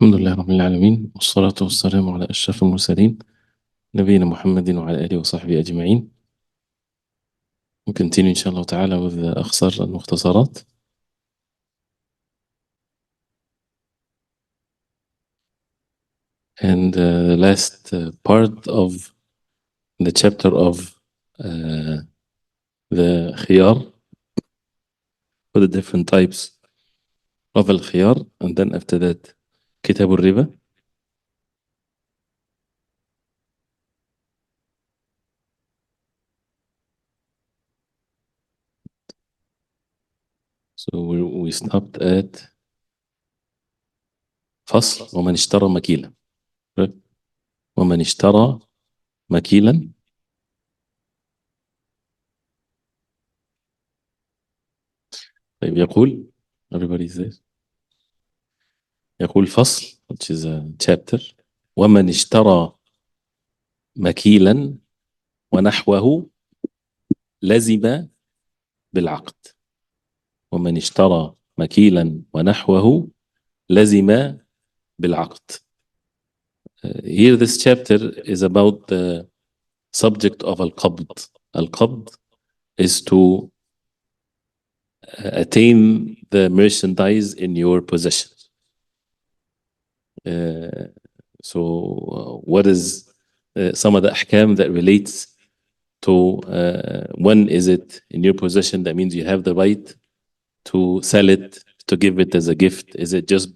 الحمد لله رب العالمين والصلاة والسلام على أشرف المرسلين نبينا محمد وعلى آله وصحبه أجمعين. We continue inshallah ta'ala with the Akhsar Al-Mokhtasarat, and the last part of the chapter of the khiyar, for the different types of al-khiyar, and then after that Kitab al-Riba. So we stopped at فصل ومن اشترى مكيلا. ومن اشترى مكيلا. طيب يقول everybody says يقول فصل which is a chapter ومن اشترى مكيلا ونحوه لزم بالعقد. ومن اشترى مكيلا ونحوه لزم بالعقد. Here this chapter is about the subject of al-qabd. Al-qabd is to attain the merchandise in your possession. So what is some of the ahkam that relates to when is it in your possession? That means you have the right to sell it, to give it as a gift. Is it just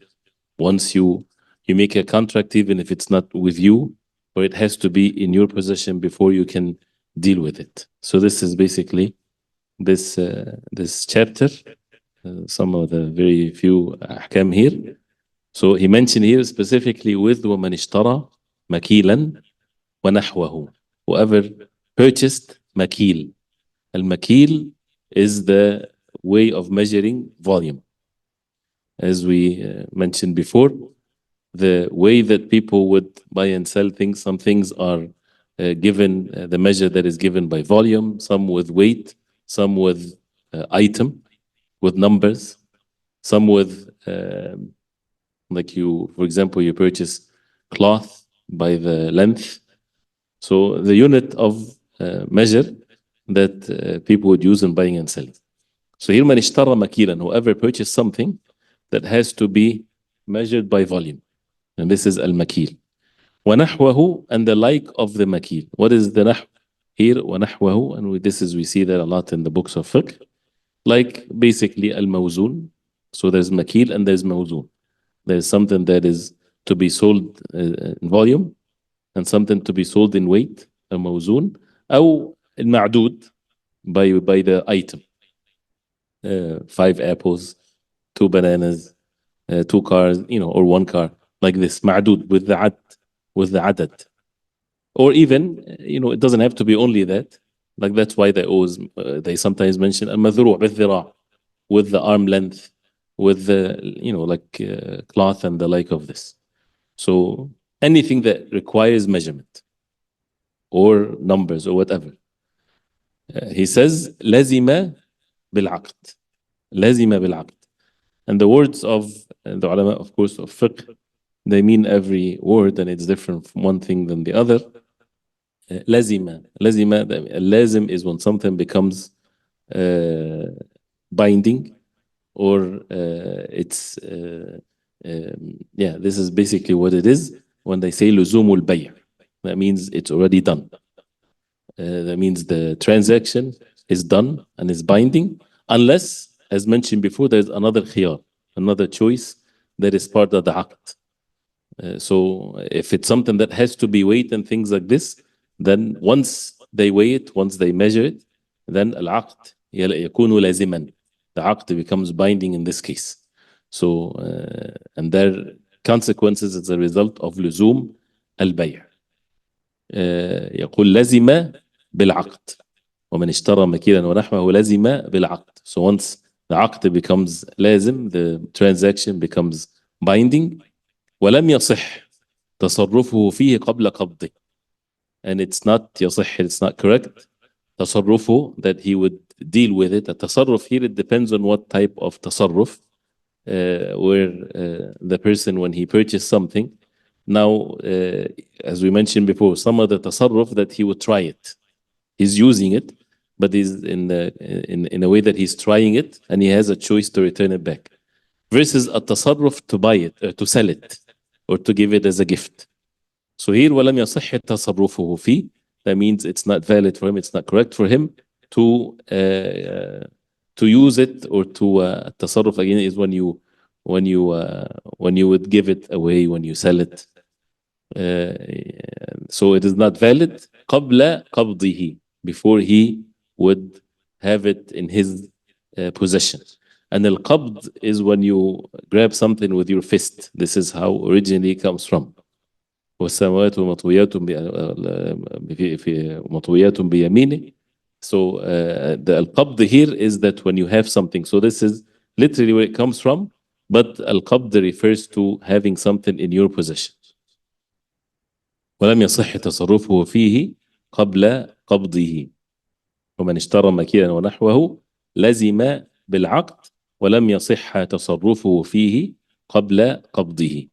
once you make a contract, even if it's not with you, or it has to be in your possession before you can deal with it? So this is basically this chapter, some of the very few ahkam here. So he mentioned here specifically with وَمَنِ اشْتَرَى مَكِيلًا وَنَحْوَهُ. Whoever purchased makil. Al-makil is the way of measuring volume. As we mentioned before, the way that people would buy and sell things, some things are given the measure that is given by volume, some with weight, some with item, with numbers, some with like you, for example, you purchase cloth by the length. So the unit of measure that people would use in buying and selling. So here من اشترى مكيلا, whoever purchased something that has to be measured by volume. And this is al-makil. وَنَحْوَهُ, and the like of the makil. What is the نحو here? وَنَحْوَهُ, and we see that a lot in the books of fiqh. Like basically al-mawzun. So there's makil and there's mawzun. There's something that is to be sold in volume and something to be sold in weight, al-mawzun, أو المعدود by the item. 5 apples, 2 bananas, 2 cars, or 1 car, like this, معدود, with the عدد. Or even, it doesn't have to be only that. Like that's why they sometimes mention المذروع بالذراع, with the arm length, with the, like cloth and the like of this. So anything that requires measurement or numbers or whatever. He says لازم بالعقد. لازم بالعقد. And the words of the ulama, of course, of fiqh, they mean every word and it's different from one thing than the other. لازم. لازم is when something becomes binding, or it's this is basically what it is when they say لزوم البيع. That means it's already done. That means the transaction is done and is binding, unless, as mentioned before, there's another khiyar, another choice that is part of the aqd. So if it's something that has to be weighed and things like this, then once they weigh it, once they measure it, then al-aqd يكون لازما. The aqd becomes binding in this case. So and their consequences as a result of لزوم البيع. يقول لزم بالعقد. ومن اشترى مكيلا ونحوه لزم بالعقد. So once the aqd becomes لازم, the transaction becomes binding. ولم يصح تصرفه فيه قبل قبضه. And it's not يصح, it's not correct. تصرفه, that he would deal with it. التصرف here, it depends on what type of تصرف. where the person, when he purchased something, now, as we mentioned before, some of the tasarruf that he would try it. He's using it, but he's in a way that he's trying it, and he has a choice to return it back. Versus a tasarruf to buy it, to sell it, or to give it as a gift. So here, وَلَمْ يَصِحِّ تَصَرُّفُهُ فيه. That means it's not valid for him, it's not correct for him to use it, or to tasarruf again is when you would give it away, when you sell it. So it is not valid قبل قبضه, before he would have it in his possession. And al-qabd is when you grab something with your fist. This is how originally it comes from. والسماوات مطويات مطويات بيمينه. So the al-qabd here is that when you have something. So this is literally where it comes from, but al-qabd refers to having something in your possession. ولم يصح تصرفه فيه قبل قبضه. ومن اشترى مكيلا ونحوه لزم بالعقد ولم يصح تصرفه فيه قبل قبضه.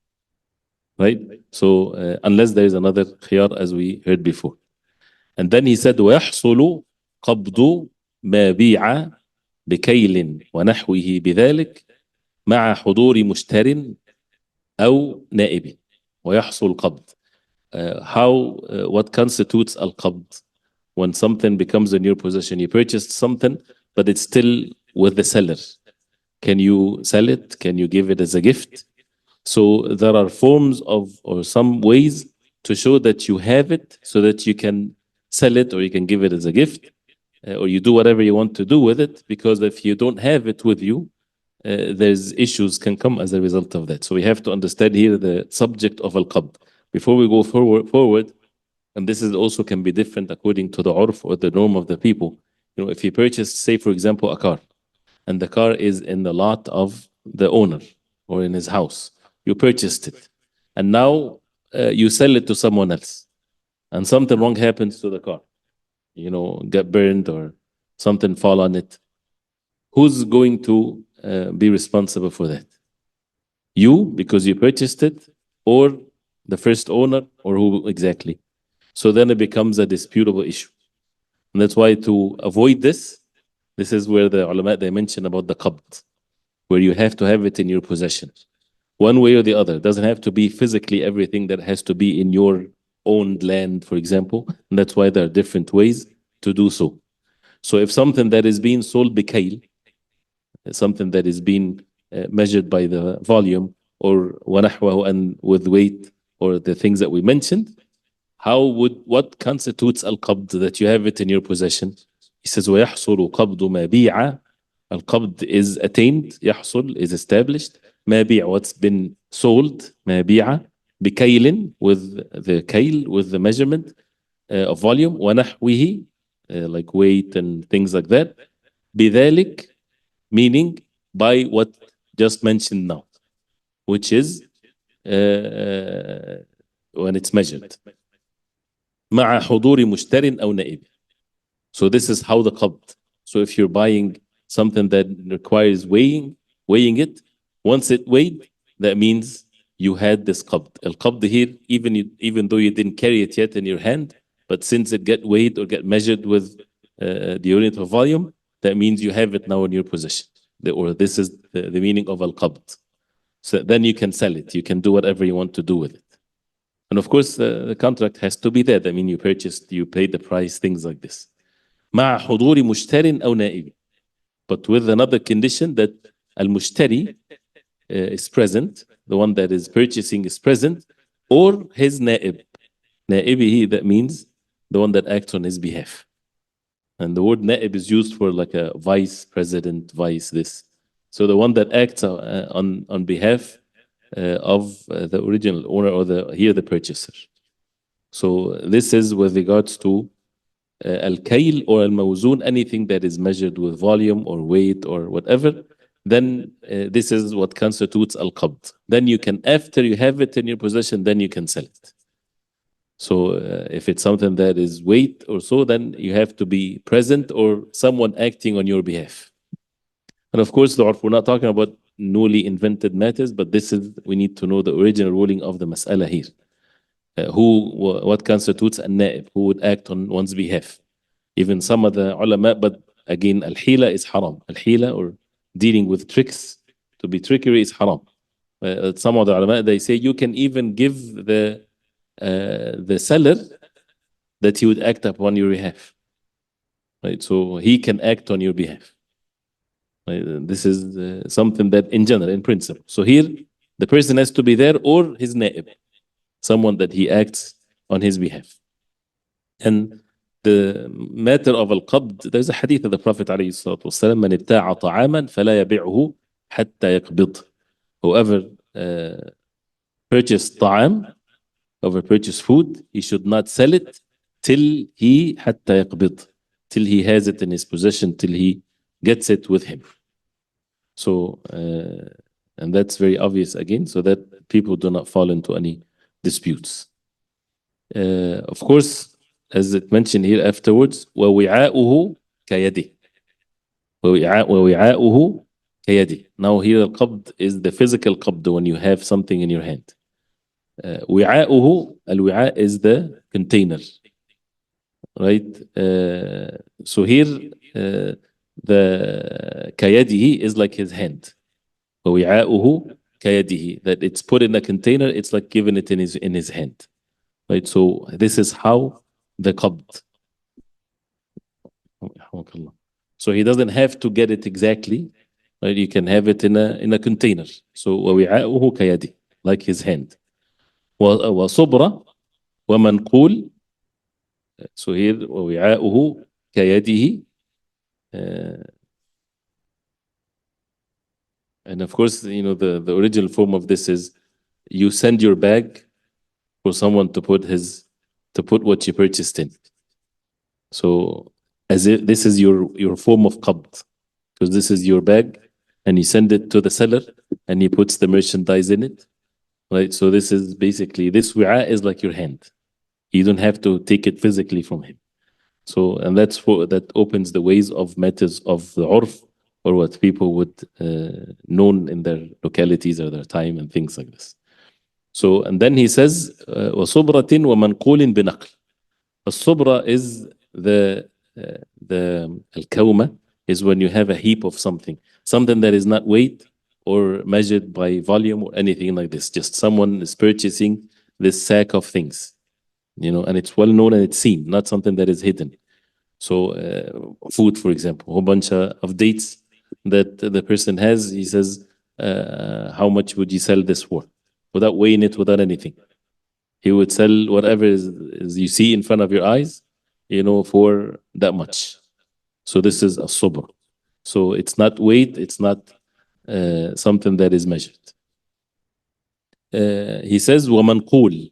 Right? So unless there is another khiyar, as we heard before. And then he said ويحصل قبض ما بيع بكيل ونحوه بذلك مع حضور مشتر أو نائب. ويحصل قبض. What constitutes al-qabd? When something becomes in your possession, you purchased something, but it's still with the seller. Can you sell it? Can you give it as a gift? So there are forms of, or some ways to show that you have it, so that you can sell it, or you can give it as a gift, or you do whatever you want to do with it. Because if you don't have it with you, there's issues can come as a result of that. So we have to understand here the subject of al-qabd. Before we go forward, and this is also can be different according to the urf or the norm of the people. You know, if you purchase, say for example, a car, and the car is in the lot of the owner or in his house, you purchased it, and now you sell it to someone else, and something wrong happens to the car, you know, get burned or something fall on it. Who's going to be responsible for that? You, because you purchased it, or the first owner, or who exactly? So then it becomes a disputable issue. And that's why, to avoid this is where the ulama, they mention about the qabd, where you have to have it in your possession. One way or the other. It doesn't have to be physically everything that has to be in your owned land, for example. And that's why there are different ways to do so. So if something that is being sold bikail, something that is being measured by the volume, or wanahwahu, and with weight, or the things that we mentioned, what constitutes al-qabd, that you have it in your possession? He says وَيَحْصُلُ قَبْضُ مَا بِيعَ. Al-qabd is attained, يحصل is established, ما بيع, what's been sold, ما بيع بكيل, with the kail, with the measurement of volume, ونحوه, like weight and things like that, بذلك, meaning by what just mentioned now, which is when it's measured. مع حضور مشتر أو نائب. So this is how the qabd. So if you're buying something that requires weighing it, once it weighed, that means you had this qabd. Al-qabd here, even though you didn't carry it yet in your hand, but since it get weighed or get measured with the unit of volume, that means you have it now in your possession. Or this is the meaning of al-qabd. So then you can sell it. You can do whatever you want to do with it. And of course, the contract has to be there. I mean, you purchased, you paid the price, things like this. مع حضور مشتر أو نائب. But with another condition, that al-mushtari is present, the one that is purchasing is present, or his na'ib. Na'ibihi, that means the one that acts on his behalf. And the word na'ib is used for like a vice president, vice this. So the one that acts on behalf of the original owner, or the purchaser. So this is with regards to al-kayl or al-mawzun, anything that is measured with volume or weight or whatever. Then this is what constitutes al-qabd. Then you can, after you have it in your possession, then you can sell it. So if it's something that is weight or so, then you have to be present or someone acting on your behalf. And of course, we're not talking about newly invented matters, but we need to know the original ruling of the mas'ala here. What constitutes a na'ib, who would act on one's behalf. Even some of the ulama, but again, al-hila is haram. Al-hila, or dealing with tricks, to be trickery, is haram. Some of the ulama, they say you can even give the seller that he would act upon your behalf. Right? So he can act on your behalf. Right? This is something that in general, in principle. So here, the person has to be there, or his na'ib, someone that he acts on his behalf. And the matter of al-qabd, there's a hadith of the Prophet عليه الصلاة والسلام, من ابتاع طعاما فلا يبيعه حتى يقبض. Whoever purchased طعام, whoever purchased food, he should not sell it till he حتى يقبض, till he has it in his possession, till he gets it with him. So, and that's very obvious again, so that people do not fall into any disputes. Of course, as it mentioned here afterwards, وَوِعَاؤُهُ كَيَدِهِ. وَوِعَاؤُهُ كَيَدِهِ. Now here al-qabd is the physical qabd, when you have something in your hand. وِعَاؤُهُ, al-wi'a is the container. Right? So here, the كَيَدِهِ is like his hand. وَوِعَاؤُهُ كَيَدِهِ, that it's put in a container, it's like giving it in his hand. Right? So this is how the qabd. So he doesn't have to get it exactly. Right? You can have it in a container. So وَوِعَاؤُهُ كَيَدِهِ, like his hand. وَصُبْرَ وَمَنْقُولٍ. So here وَوِعَاؤُهُ كَيَدِهِ. And of course, the original form of this is you send your bag for someone to put what you purchased in. So as if this is your form of qabd, because this is your bag, and you send it to the seller, and he puts the merchandise in it. Right? So this is basically, this wi'a is like your hand. You don't have to take it physically from him. So, and that opens the ways of matters of the urf, or what people would known in their localities or their time, and things like this. So, and then he says, وَصُبْرَةٍ وَمَنْقُولٍ بِنَقْلٍ. الصُبْرَة is the al-kawma, is when you have a heap of something that is not weighed or measured by volume or anything like this. Just someone is purchasing this sack of things, and it's well known and it's seen, not something that is hidden. So food, for example, a whole bunch of dates that the person has, he says, how much would you sell this for? Without weighing it, without anything. He would sell whatever is you see in front of your eyes, for that much. So this is a sabr. So it's not weight, it's not something that is measured. He says, وَمَنْقُول.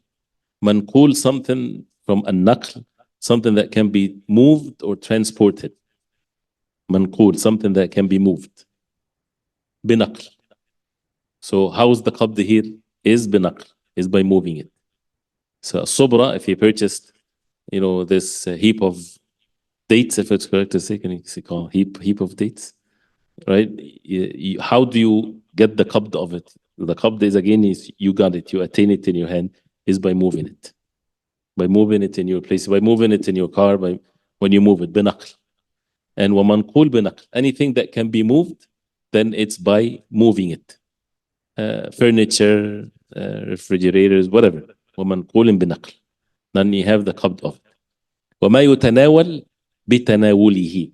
Manqul, something from an-naql, something that can be moved or transported. Manqul, something that can be moved. Binaql. So how is the qabd here? Is binaql, is by moving it. So sobra, if you purchased, this heap of dates, if it's correct to say, can you call heap of dates, right? How do you get the qabd of it? The qabd is, again, is you got it, you attain it in your hand, is by moving it. By moving it in your place, by moving it in your car, when you move it, binaql. And wamanqul binaql, anything that can be moved, then it's by moving it. Furniture, refrigerators, whatever. ومنقول بنقل. Then you have the qabd of it. وما يتناول بتناوله.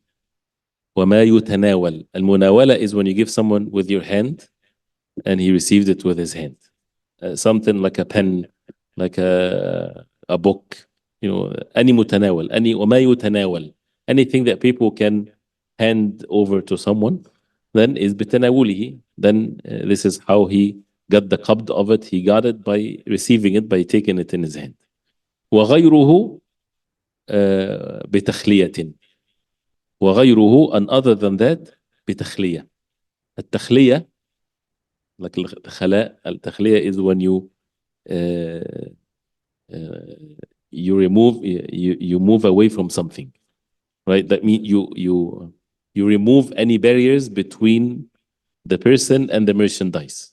وما يتناول. المناولة is when you give someone with your hand and he received it with his hand. Something like a pen, like a book, any mutanawal, وما يتناول. Anything that people can hand over to someone, then is بتناوله. Then this is how he got the qabd of it. He got it by receiving it, by taking it in his hand. وغيره بتخلية. وغيره, and other than that, بتخلية. التخلية, like الخلاء, التخلية is when you move away from something, right? That means you remove any barriers between the person and the merchandise,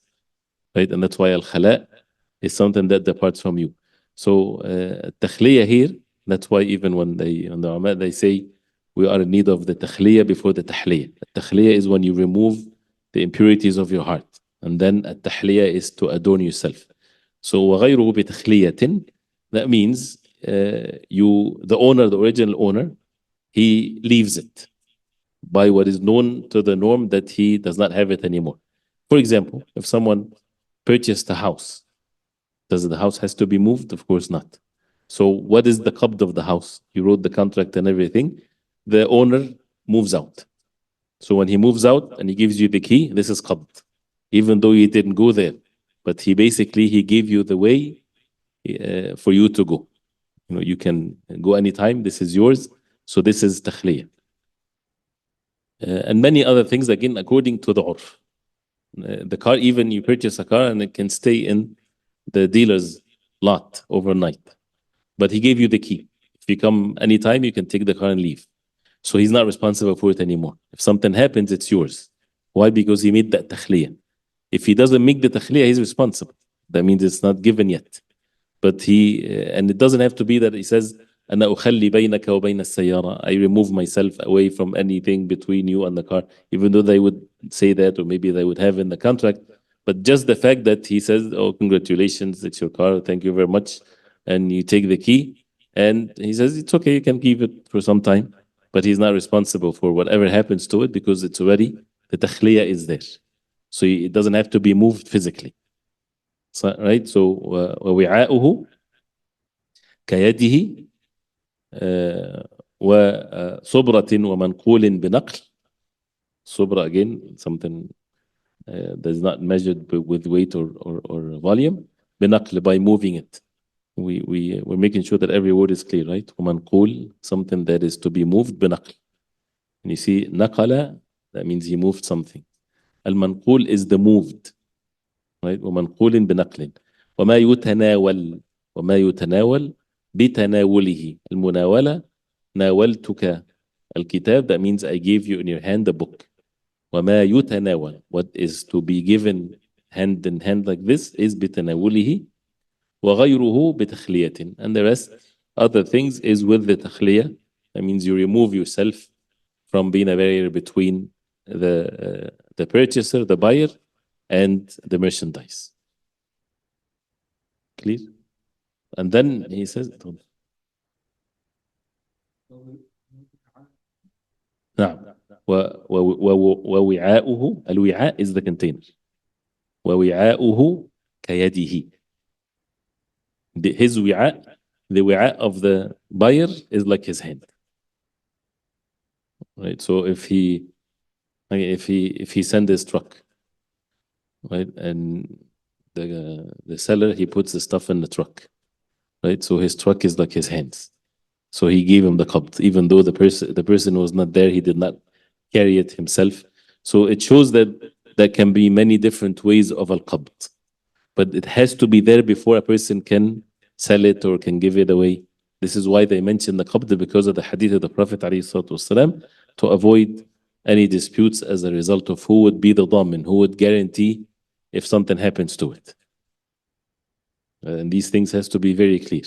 right? And that's why al-khala is something that departs from you. So takhliya here, that's why even when the ulama, they say we are in need of the takhliya before the tahliya. Takhliya is when you remove the impurities of your heart. And then at-tahliya is to adorn yourself. So وغيره بتخلية, that means the owner, the original owner, he leaves it by what is known to the norm that he does not have it anymore. For example, if someone purchased a house, does the house has to be moved? Of course not. So what is the qabd of the house? You wrote the contract and everything. The owner moves out. So when he moves out and he gives you the key, this is qabd. Even though you didn't go there, but he gave you the way for you to go. You know, you can go anytime. This is yours. So this is takhliyah. And many other things, again, according to the urf. The car, even you purchase a car and it can stay in the dealer's lot overnight. But he gave you the key. If you come anytime, you can take the car and leave. So he's not responsible for it anymore. If something happens, it's yours. Why? Because he made that takhliyah. If he doesn't make the takhliyah, he's responsible. That means it's not given yet. But and it doesn't have to be that he says, أنا أخلي بينك وبين السيارة. I remove myself away from anything between you and the car, even though they would say that, or maybe they would have in the contract. But just the fact that he says, oh, congratulations, it's your car, thank you very much. And you take the key, and he says, it's okay, you can keep it for some time. But he's not responsible for whatever happens to it because it's already, the takhliyah is there. So it doesn't have to be moved physically. So, right? So, ووعاؤه كيده وصبرة ومنقول بنقل. Sobra, again, something that's not measured with weight or volume. بنقل, by moving it. We're making sure that every word is clear, right? ومنقول, something that is to be moved بنقل. And you see, نقل, that means he moved something. المنقول is the moved, right? ومنقول بنقل. وما يتناول بتناوله. المناولة, ناولتك الكتاب, that means I gave you in your hand the book. وما يتناول, what is to be given hand in hand like this, is بتناوله. وغيره بتخلية, and the rest, other things, is with the تخلية. That means you remove yourself from being a barrier between the purchaser, the buyer, and the merchandise. Clear? And then he says, نعم. ووعاؤه, الوعاء is the container. ووعاؤه كيده. His وعاء, the وعاء of the buyer is like his hand. Right? So if he sends his truck, right, and the seller, he puts the stuff in the truck, right? So his truck is like his hands. So he gave him the qabd, even though the person was not there, he did not carry it himself. So it shows that there can be many different ways of al-qabd, but it has to be there before a person can sell it or can give it away. This is why they mention the qabd, because of the hadith of the Prophet ﷺ, to avoid any disputes as a result of who would be the dhamin, who would guarantee if something happens to it. And these things has to be very clear.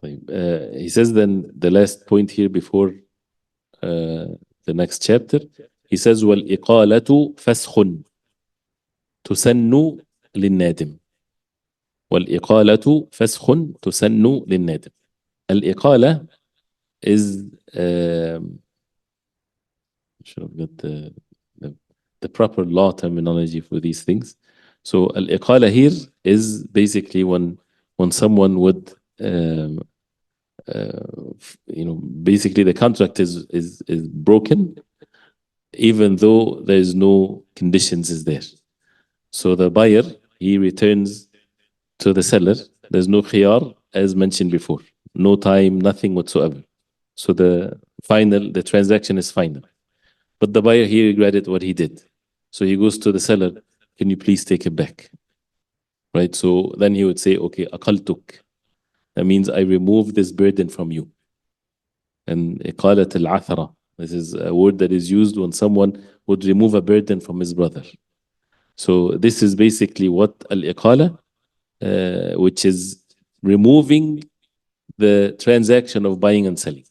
He says then the last point here before the next chapter, he says وَالْإِقَالَةُ فَسْخٌ تُسَنُّ لِلنَّادِمِ. وَالْإِقَالَةُ فَسْخٌ تُسَنُّ لِلنَّادِمِ. Al-Iqala is should have got the proper law terminology for these things. So Al-Iqala here is basically when someone would basically the contract is broken, even though there's no conditions is there. So the buyer, he returns to the seller. There's no khiyar, as mentioned before. No time, nothing whatsoever. So the transaction is final. But the buyer, he regretted what he did. So he goes to the seller, can you please take it back? Right? So then he would say, okay, aqaltuk. That means I remove this burden from you. And iqalat al-athara. This is a word that is used when someone would remove a burden from his brother. So this is basically what al-iqala, which is removing the transaction of buying and selling.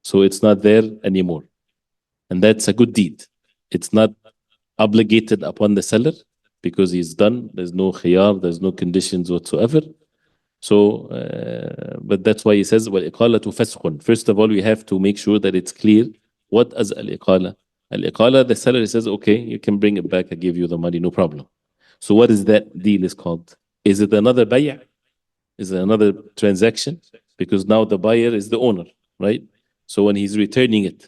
So it's not there anymore. And that's a good deed. It's not obligated upon the seller because he's done. There's no khiyar, there's no conditions whatsoever. So, but that's why he says, وَالْإِقَالَةُ فَسْخٌ. First of all, we have to make sure that it's clear what is al-iqala. Al-iqala, the seller says, okay, you can bring it back, I give you the money, no problem. So what is that deal is called? Is it another bay'? Is it another transaction? Because now the buyer is the owner, right? So when he's returning it,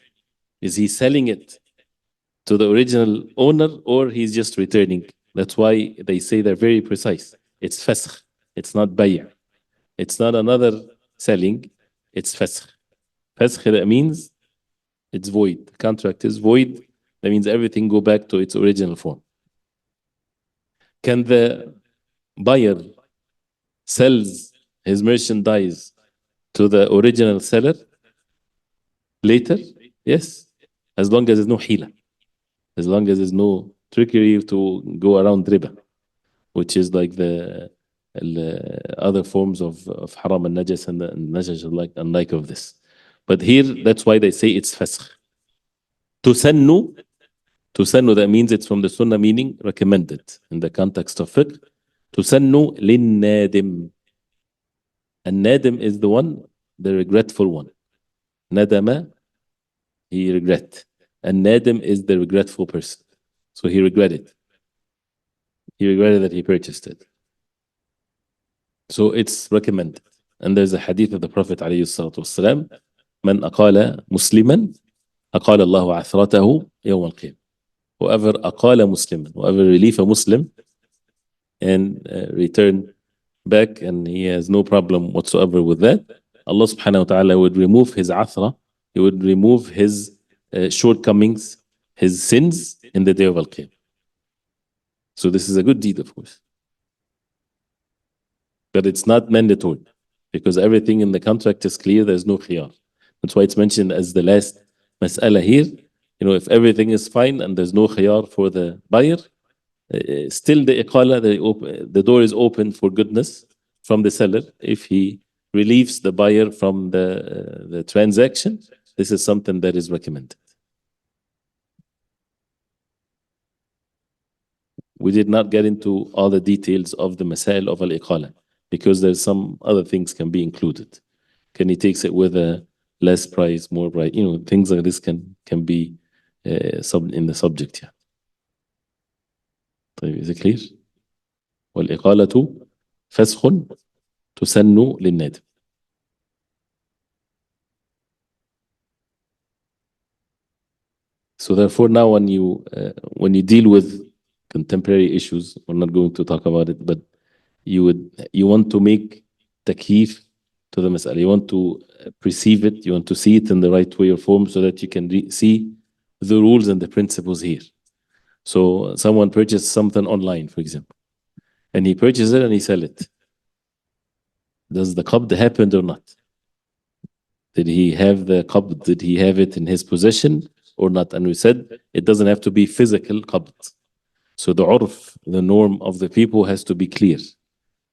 is he selling it to the original owner or he's just returning? That's why they say they're very precise. It's fasakh. It's not bay'. It's not another selling. It's fasakh. Fasakh, that means it's void. The contract is void. That means everything go back to its original form. Can the buyer sells his merchandise to the original seller later? Yes, as long as there's no hila, as long as there's no trickery to go around riba, which is like the other forms of haram and najas and the najas unlike of this. But here, that's why they say it's fasakh. Tusannu, that means it's from the sunnah, meaning recommended in the context of fiqh. Tusannu lin-nadim. And nadim is the one, the regretful one. Nadama, he regret. And nadim is the regretful person. So he regretted. He regretted that he purchased it. So it's recommended. And there's a hadith of the Prophet ﷺ, من أقال مسلما أقال الله عثرته يوم القيامة. Whoever أقال مسلما, whoever relieve a Muslim and return back and he has no problem whatsoever with that, Allah subhanahu wa ta'ala would remove his athra, he would remove his shortcomings, his sins in the day of Al-Qiyamah. So this is a good deed, of course. But it's not mandatory because everything in the contract is clear, there's no khiyar. That's why it's mentioned as the last mas'ala here. You know, if everything is fine and there's no khiyar for the buyer, still the iqala, the door is open for goodness from the seller. If he relieves the buyer from the transaction, this is something that is recommended. We did not get into all the details of the masail of al-iqala because there's some other things can be included. Can he takes it with a less price, more price? You know, things like this can be in the subject. Yeah. طيب, is it clear? والإقالة فسخ تسن للنادم. So therefore now when you deal with contemporary issues, we're not going to talk about it, but you want to make takyif to the mas'ala. You want to perceive it, you want to see it in the right way or form so that you can see the rules and the principles here. So someone purchased something online, for example, and he purchases it and he sell it. Does the qabd happen or not? Did he have the qabd? Did he have it in his possession or not? And we said it doesn't have to be physical qabd. So the urf, the norm of the people has to be clear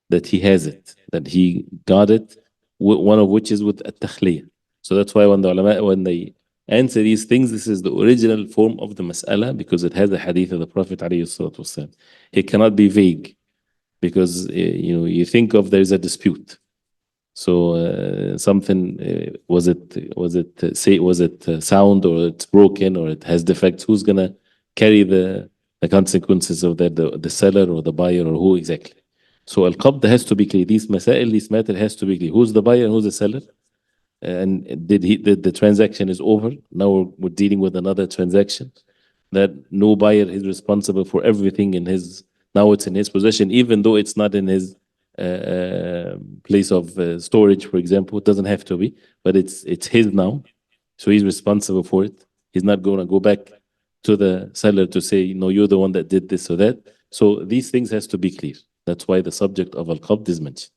that he has it, that he got it, one of which is with at-takhliyah. So that's why when the ulama, when they answer these things, this is the original form of the mas'ala because it has a hadith of the Prophet ﷺ. It cannot be vague because you think of there's a dispute. So something was it sound or it's broken or it has defects? Who's gonna carry the consequences of that? The seller or the buyer or who exactly? So al-qabd has to be clear. These matter has to be clear. Who's the buyer and who's the seller? And did the transaction is over? Now we're dealing with another transaction that no buyer is responsible for everything in his. Now it's in his possession, even though it's not in his place of storage, for example. It doesn't have to be, but it's his now, so he's responsible for it. He's not going to go back to the seller to say, no, you're the one that did this or that. So these things has to be clear. That's why the subject of al-qabd is mentioned.